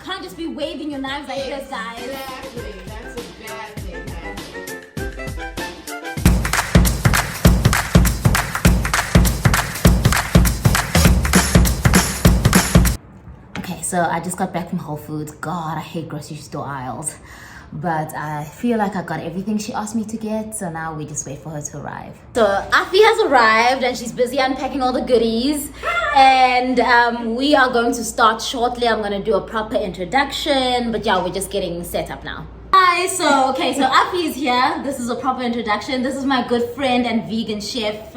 Can't just be waving your knives like this, guys. Exactly. That's a bad thing happening. Okay, so I just got back from Whole Foods. God, I hate grocery store aisles. But I feel like I got everything she asked me to get, so now we just wait for her to arrive. So Afi has arrived and she's busy unpacking all the goodies. And we are going to start shortly. I'm going to do a proper introduction, but yeah, we're just getting set up now. Hi, so Afi is here. This is a proper introduction. This is my good friend and vegan chef,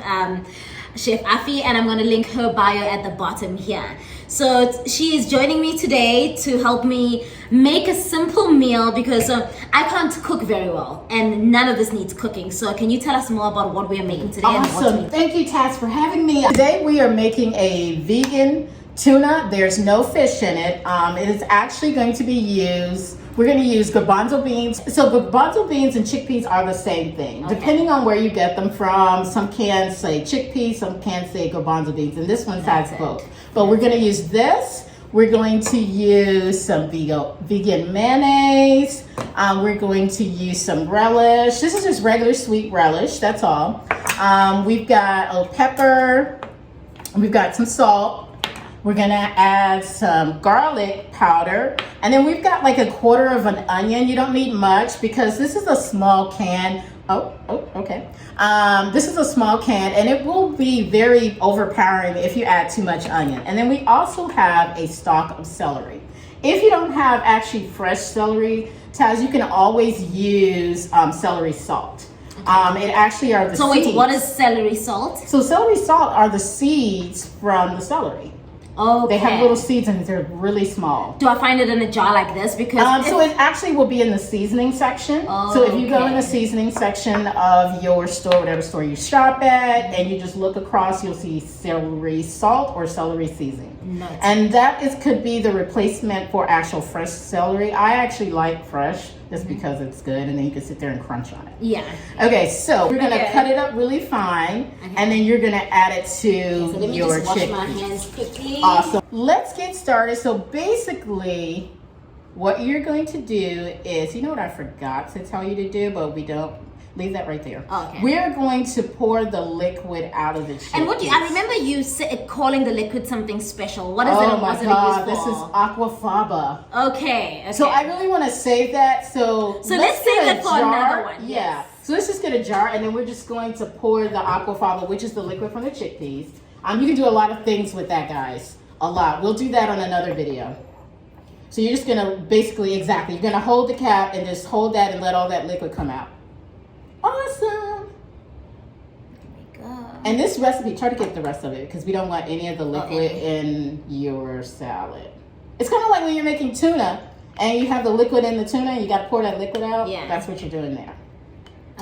Chef Afi, and I'm going to link her bio at the bottom here. So she is joining me today to help me make a simple meal because I can't cook very well and none of this needs cooking. So can you tell us more about what we are making today? Awesome. Thank you, Taz, for having me. Today we are making a vegan tuna. There's no fish in it. It is actually going to be used. We're going to use garbanzo beans. So garbanzo beans and chickpeas are the same thing. Okay. Depending on where you get them from, some can say chickpeas, some can say garbanzo beans, and this one has both. But we're going to use this. We're going to use some vegan mayonnaise. We're going to use some relish. This is just regular sweet relish, that's all. We've got a pepper. We've got some salt. We're gonna add some garlic powder. And then we've got like a quarter of an onion. You don't need much because this is a small can. Okay. This is a small can and it will be very overpowering if you add too much onion. And then we also have a stalk of celery. If you don't have actually fresh celery, Taz, you can always use celery salt. It actually are the seeds. So wait, what is celery salt? So celery salt are the seeds from the celery. Okay. They have little seeds and they're really small. Do I find it in a jar like this? Because so it actually will be in the seasoning section. So if you go in the seasoning section of your store, whatever store you shop at, and you just look across, you'll see celery salt or celery seasoning. Nice. And that could be the replacement for actual fresh celery. I actually like fresh just because it's good and then you can sit there and crunch on it. Yeah. Okay, so we're gonna cut it up really fine, and then you're gonna add it to so let me your just wash chickpeas. my hands quickly. Awesome. Let's get started. So basically, what you're going to do is, you know what I forgot to tell you to do, but we don't. Leave that right there. Okay. We're going to pour the liquid out of the chickpeas. And I remember you calling the liquid something special. What is it? Oh my God, this is aquafaba. Okay. So I really want to save that. So let's save that for another one. Yeah. Yes. So let's just get a jar, and then we're just going to pour the aquafaba, which is the liquid from the chickpeas. You can do a lot of things with that, guys. A lot. We'll do that on another video. So you're just gonna you're gonna hold the cap and just hold that and let all that liquid come out. Awesome. And this recipe, try to get the rest of it because we don't want any of the liquid in your salad. It's kind of like when you're making tuna and you have the liquid in the tuna and you got to pour that liquid out. Yeah. That's what you're doing there.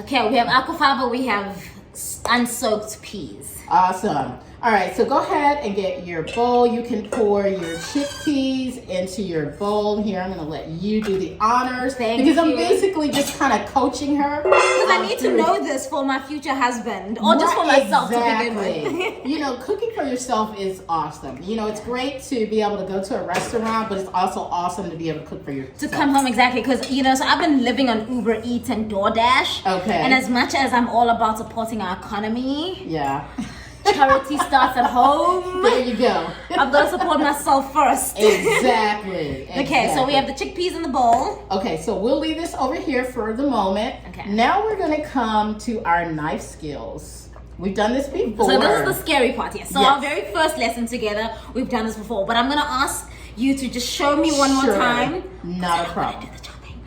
Okay, we have aquafaba, we have unsoaked peas. Awesome. All right, so go ahead and get your bowl. You can pour your chickpeas into your bowl. Here, I'm gonna let you do the honors because I'm basically just kind of coaching her. Because I need to know this for my future husband or just for myself to begin with. You know, cooking for yourself is awesome. You know, it's great to be able to go to a restaurant, but it's also awesome to be able to cook for yourself. To come home, exactly, because, you know, so I've been living on Uber Eats and DoorDash. Okay. And as much as I'm all about supporting our economy, yeah. Charity starts at home. There you go. I've got to support myself first. Exactly. Okay, so we have the chickpeas in the bowl. Okay, so we'll leave this over here for the moment. Okay. Now we're going to come to our knife skills. We've done this before. So this is the scary part here. So yes. Our very first lesson together, we've done this before. But I'm going to ask you to just show me one more time. Not a problem. Do the chopping.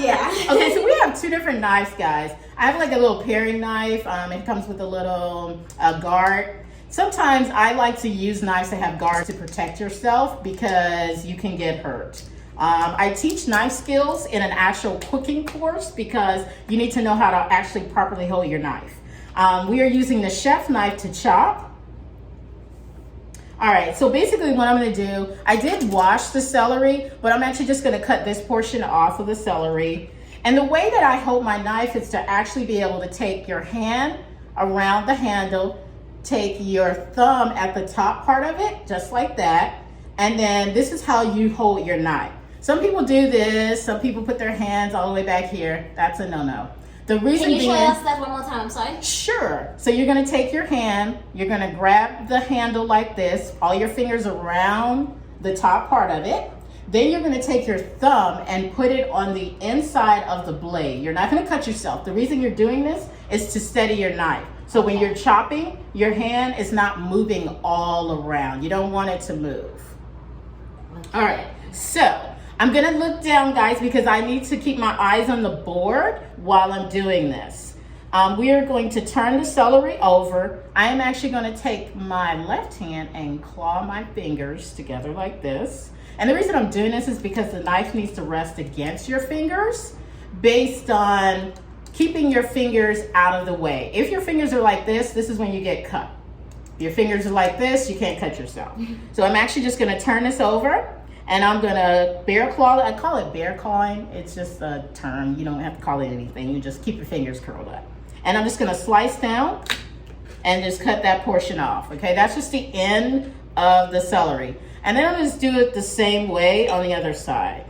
Yeah. Okay, so we have two different knives, guys. I have like a little paring knife. It comes with a little guard. Sometimes I like to use knives that have guards to protect yourself because you can get hurt. I teach knife skills in an actual cooking course because you need to know how to actually properly hold your knife. We are using the chef knife to chop. All right, so basically what I'm gonna do, I did wash the celery, but I'm actually just gonna cut this portion off of the celery. And the way that I hold my knife is to actually be able to take your hand around the handle, take your thumb at the top part of it, just like that. And then this is how you hold your knife. Some people do this. Some people put their hands all the way back here. That's a no-no. The reason Can you being, show us that one more time? Sorry. Sure. So you're going to take your hand. You're going to grab the handle like this. All your fingers around the top part of it. Then you're going to take your thumb and put it on the inside of the blade. You're not going to cut yourself. The reason you're doing this is to steady your knife. So when you're chopping, your hand is not moving all around. You don't want it to move. Okay. All right. So I'm going to look down, guys, because I need to keep my eyes on the board while I'm doing this. We are going to turn the celery over. I am actually going to take my left hand and claw my fingers together like this. And the reason I'm doing this is because the knife needs to rest against your fingers based on keeping your fingers out of the way. If your fingers are like this is when you get cut. If your fingers are like this, you can't cut yourself. So I'm actually just going to turn this over. And I'm gonna bear claw. I call it bear clawing. It's just a term. You don't have to call it anything. You just keep your fingers curled up. And I'm just gonna slice down and just cut that portion off. Okay, that's just the end of the celery. And then I'm gonna just do it the same way on the other side.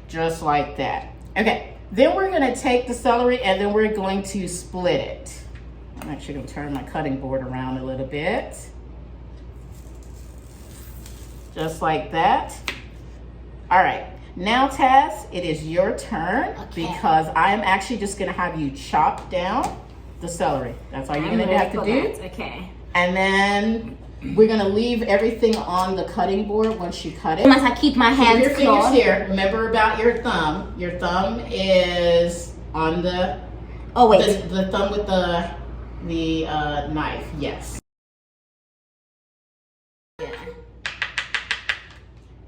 Just like that. Okay, then we're gonna take the celery and then we're going to split it. I'm actually gonna turn my cutting board around a little bit. Just like that. All right, now Taz, it is your turn because I am actually just gonna have you chop down the celery. That's all you're gonna have to do. Okay. And then we're gonna leave everything on the cutting board once you cut it. Must I keep my hands Keep your clawed? fingers here. Remember about your thumb. Your thumb is on the, oh wait, the thumb with the knife, yes.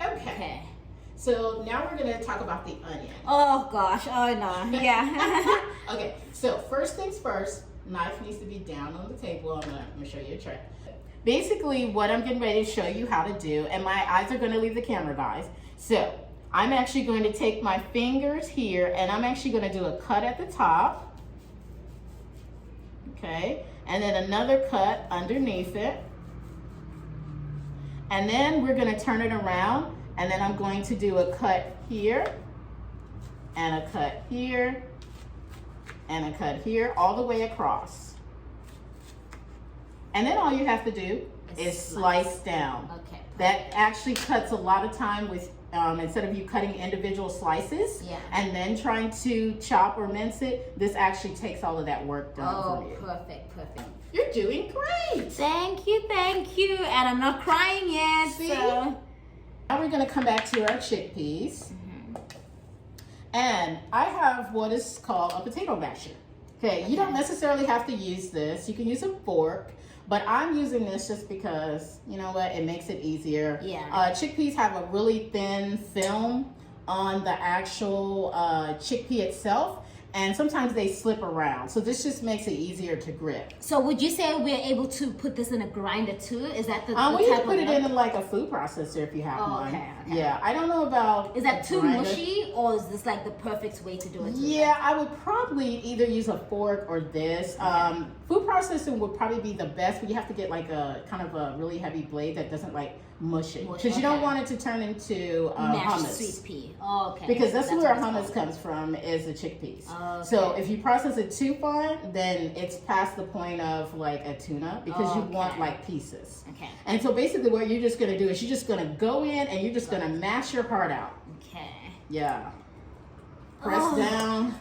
Okay. So now we're gonna talk about the onion. oh gosh, oh no, yeah. Okay, so first things first, knife needs to be down on the table. I'm gonna show you a trick. Basically, what I'm getting ready to show you how to do, and my eyes are gonna leave the camera, guys. So I'm actually going to take my fingers here, and I'm actually gonna do a cut at the top. Okay, and then another cut underneath it. And then we're gonna turn it around, and then I'm going to do a cut here, and a cut here, and a cut here, all the way across. And then all you have to do is slice down. Okay. That actually cuts a lot of time with, instead of you cutting individual slices and then trying to chop or mince it, this actually takes all of that work done for you. Perfect, perfect. You're doing great. Thank you, and I'm not crying yet. See? So. Now we're gonna come back to our chickpeas. And I have what is called a potato masher. Okay, you don't necessarily have to use this. You can use a fork, but I'm using this just because, you know what, it makes it easier. Yeah. Chickpeas have a really thin film on the actual chickpea itself, and sometimes they slip around. So this just makes it easier to grip. So would you say we're able to put this in a grinder too? Is that the We type can put of it in like a food processor if you have one. Okay. Yeah, I don't know about. Is that too grinder. mushy, or is this like the perfect way to do it? Yeah, I would probably either use a fork or this. Food processing would probably be the best, but you have to get like a kind of a really heavy blade that doesn't like mush it, because you don't want it to turn into hummus. Sweet pea. Oh, okay. Because that's where our hummus comes from, is the chickpeas. Okay. So if you process it too fine, then it's past the point of like a tuna, because you want like pieces. Okay. And so basically what you're just gonna do is you're just gonna go in and you're just gonna mash your heart out. Okay. Yeah. Press down.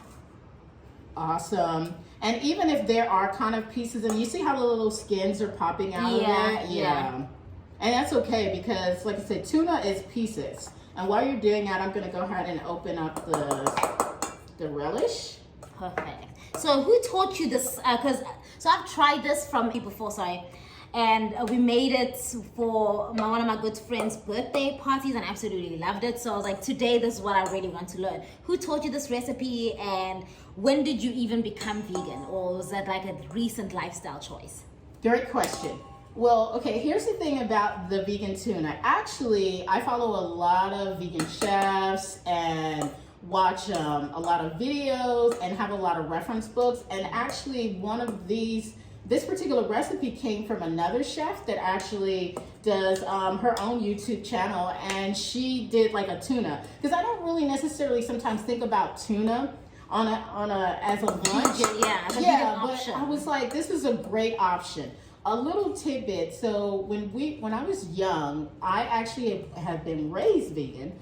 Awesome. And even if there are kind of pieces, and you see how the little skins are popping out of it? Yeah. And that's okay, because like I said, tuna is pieces. And while you're doing that, I'm gonna go ahead and open up the relish. Perfect. So who taught you this? So I've tried this from people before, and we made it for one of my good friends' birthday parties, and I absolutely loved it. So I was like, today this is what I really want to learn. Who taught you this recipe, and when did you even become vegan, or was that like a recent lifestyle choice? Great question. Well, okay, here's the thing about the vegan tuna. Actually, I follow a lot of vegan chefs and watch a lot of videos and have a lot of reference books. And actually, one of these this particular recipe came from another chef that actually does her own YouTube channel, and she did like a tuna, because I don't really necessarily sometimes think about tuna on a as a lunch. Yeah, as a yeah, vegan but option. I was like, this is a great option. A little tidbit. So when I was young, I actually have been raised vegan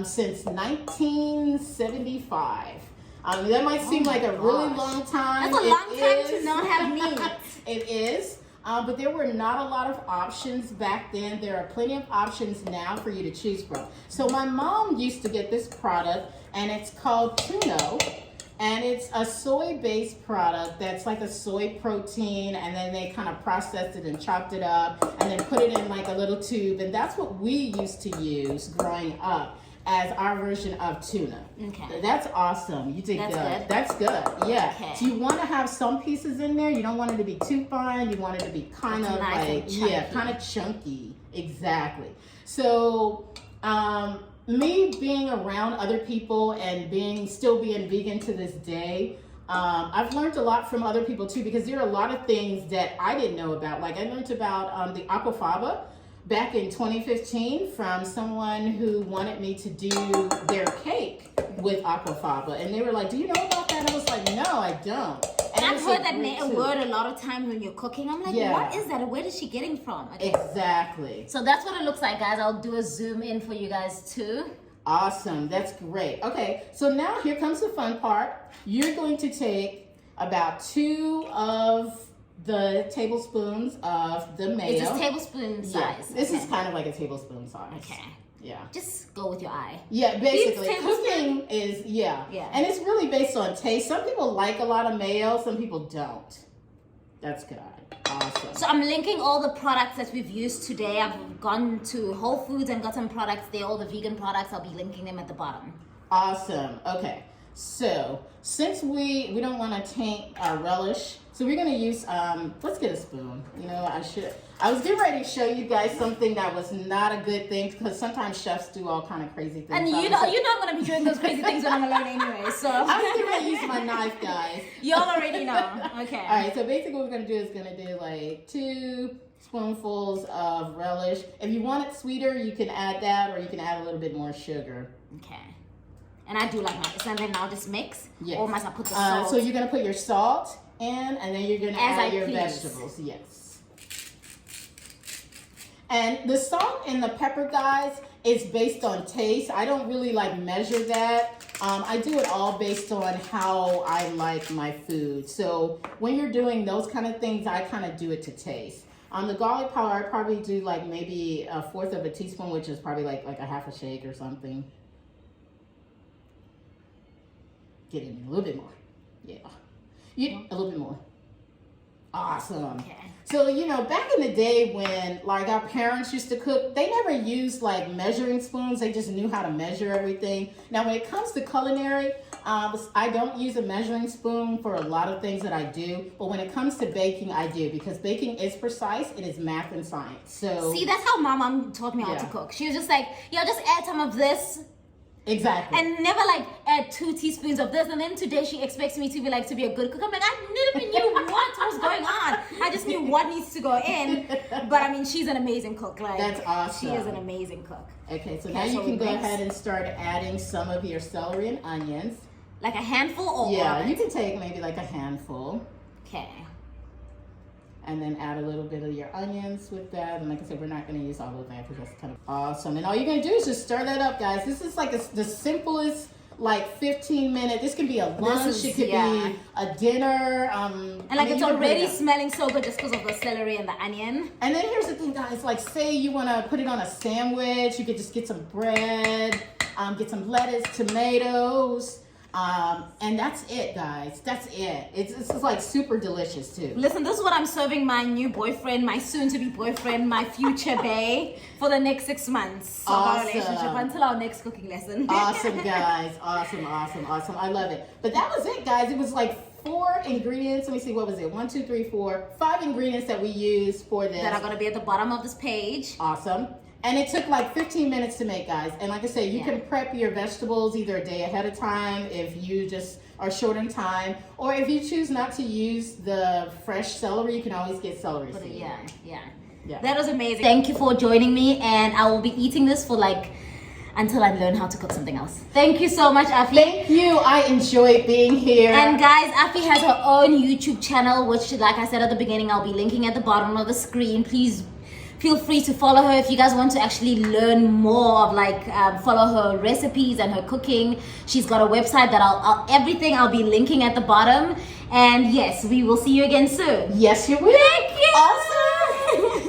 since 1975. That might seem like a really long time. That's a long time to not have meat. It is. But there were not a lot of options back then. There are plenty of options now for you to choose from. So my mom used to get this product, and it's called Tuna. And it's a soy-based product that's like a soy protein, and then they kind of processed it and chopped it up and then put it in like a little tube. And that's what we used to use growing up as our version of tuna. Okay. That's awesome. You did good. That's good. Yeah. Okay. So you want to have some pieces in there. You don't want it to be too fine. You want it to be kind of nice like, kind of chunky. Exactly. So, me being around other people and still being vegan to this day, I've learned a lot from other people too, because there are a lot of things that I didn't know about. Like I learned about the aquafaba back in 2015 from someone who wanted me to do their cake with aquafaba, and they were like, "Do you know about that?" And I was like, "No, I don't." And I've heard that word a lot of times when you're cooking. I'm like, what is that? Where is she getting from? Okay. Exactly. So that's what it looks like, guys. I'll do a zoom in for you guys too. Awesome. That's great. Okay, so now here comes the fun part. You're going to take about 2 of the tablespoons of the mayo. It's just tablespoon size. This is kind of like a tablespoon size. Okay. Yeah. Just go with your eye. Yeah, basically. These Cooking is, Yeah. And it's really based on taste. Some people like a lot of mayo, some people don't. That's good. Awesome. So I'm linking all the products that we've used today. I've gone to Whole Foods and got some products there, all the vegan products. I'll be linking them at the bottom. Awesome. Okay. So since we don't want to taint our relish, so we're going to use, let's get a spoon. You know, I was getting ready to show you guys something that was not a good thing, because sometimes chefs do all kind of crazy things. And you're not going to be doing those crazy things when I'm alone anyway, so. I was getting ready to use my knife, guys. Y'all already know. Okay. All right, so basically what we're going to do is like 2 spoonfuls of relish. If you want it sweeter, you can add that, or you can add a little bit more sugar. Okay. And I do like my, and then I'll just mix? Yes. Or must I put the salt? So you're going to put your salt in, and then you're going to add your please. vegetables. Yes. And the salt and the pepper, guys, is based on taste. I don't really like measure that. I do it all based on how I like my food. So when you're doing those kind of things, I kind of do it to taste. On the garlic powder, I probably do like maybe 1/4 of a teaspoon, which is probably like a half a shake or something. Get in a little bit more. Yeah. A little bit more. Awesome. Okay. So, you know, back in the day when like our parents used to cook, they never used like measuring spoons. They just knew how to measure everything. Now, when it comes to culinary, I don't use a measuring spoon for a lot of things that I do. But when it comes to baking, I do, because baking is precise. It is math and science. So see, that's how my mom taught me how to cook. She was just like, just add some of this. Exactly. And never like add 2 teaspoons of this. And then today she expects me to be a good cook. I'm like, I never knew what was going on. I just knew what needs to go in. But I mean, she's an amazing cook. Like, that's awesome. She is an amazing cook. Okay, so now you can go ahead and start adding some of your celery and onions. Like a handful or Yeah, you can take maybe like a handful. Okay. And then add a little bit of your onions with that. And like I said, we're not going to use all of that, because that's kind of awesome. And all you're going to do is just stir that up, guys. This is like the simplest, like 15-minute. This could be a lunch. It could be a dinner. And like it's already smelling so good just because of the celery and the onion. And then here's the thing, guys. Like say you want to put it on a sandwich. You could just get some bread, get some lettuce, tomatoes. And that's it, guys. That's it. It's just like super delicious too. Listen, this is what I'm serving my new boyfriend, my soon-to-be boyfriend, my future bae, for the next 6 months of our relationship, until our next cooking lesson. Awesome, guys. Awesome. I love it. But that was it, guys. It was like 4 ingredients. Let me see. What was it? 1, 2, 3, 4, 5 ingredients that we used for this. That are going to be at the bottom of this page. Awesome. And it took like 15 minutes to make, guys. And like I said, you can prep your vegetables either a day ahead of time if you just are short on time, or if you choose not to use the fresh celery, you can always get celery seed. Yeah. That was amazing. Thank you for joining me, and I will be eating this for like until I learn how to cook something else. Thank you so much, Afi. Thank you. I enjoyed being here. And guys, Afi has her own YouTube channel, which, like I said at the beginning, I'll be linking at the bottom of the screen. Please feel free to follow her if you guys want to actually learn more of like follow her recipes and her cooking. She's got a website that everything I'll be linking at the bottom. And yes, we will see you again soon. Yes, you will. Thank you. Awesome.